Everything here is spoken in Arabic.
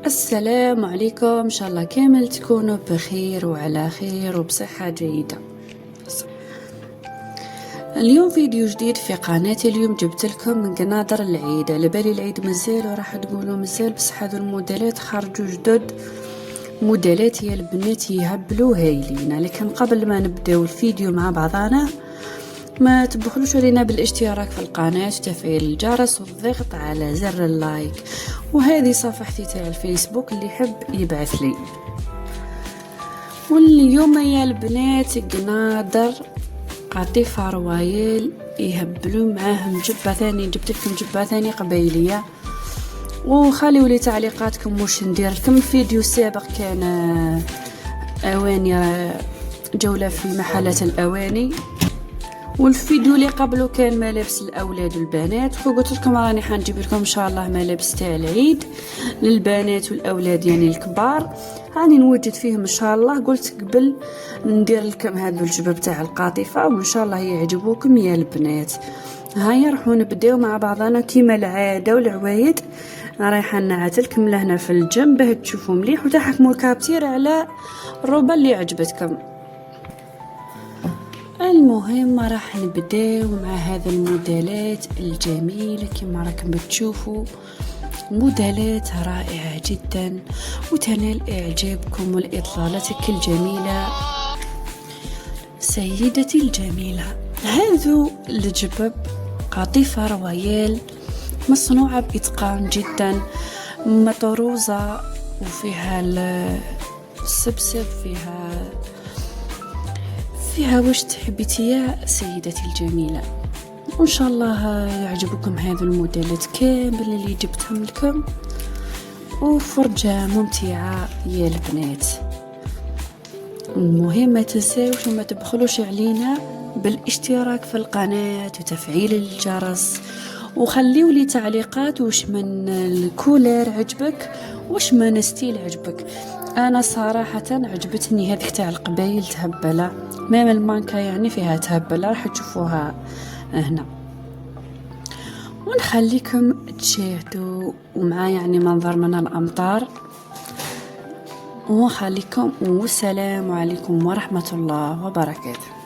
السلام عليكم، ان شاء الله كامل تكونوا بخير وعلى خير وبصحة جيدة. اليوم فيديو جديد في قناتي. اليوم جبت لكم من قناضر العيد. على بالي العيد مازال وراح تقولوا مازال، بس هذو الموديلات خرجوا جدد، موديلات يا البنات يهبلوا هايلين. لكن قبل ما نبداو الفيديو مع بعضنا ما تبخلوش علينا بالاشتراك في القناة وتفعيل الجرس والضغط على زر اللايك. وهذه صفحتي تاع الفيسبوك اللي يحب يبعث لي. واليوم يا البنات قناضر قطيفة روايل يهبلوا معاهم جبة ثاني. جبت لكم جبة ثاني قبيلية، وخليوا لي تعليقاتكم واش ندير لكم. فيديو سابق كان اواني جولة في محلات الاواني، والفيديو اللي قبله كان ملابس الاولاد والبنات. وقلت لكم راني حنجيب لكم ان شاء الله ملابس تاع العيد للبنات والاولاد يعني الكبار، راني نوجد فيهم ان شاء الله. قلت قبل ندير لكم هذو الجبب تاع القاطفه وان شاء الله يعجبوكم يا البنات. هيا راحوا نبداو مع بعضنا كيما العاده والعوايد. رايحه نعتلكم لهنا في الجنب باه تشوفوا مليح وتحكموا الكابتير على الروبه اللي عجبتكم. المهم راح نبداو مع هذا الموديلات الجميلة كما راكم بتشوفوا. موديلات رائعة جدا وتنال اعجابكم والاطلالتك الجميلة سيدتي الجميلة. هذو الجبب قطيفة رويال مصنوعة بإتقان جدا، مطروزة وفيها السبسب، فيها واش تحبيتي يا سيدتي الجميلة. وان شاء الله يعجبكم هذا الموديلات كامل اللي جبتهم لكم، وفرجة ممتعة يا البنات. المهم ما تنساوش وما تبخلوش علينا بالاشتراك في القناة وتفعيل الجرس، وخليوا لي تعليقات واش من الكولر عجبك واش من ستيل عجبك. انا صراحة عجبتني هذيك تاع القبايل تهبلة، مام المانكا يعني فيها تهبلة راح تشوفوها هنا. ونخليكم تشاهدوا ومعا يعني منظر من الامطار، ونخليكم والسلام عليكم ورحمة الله وبركاته.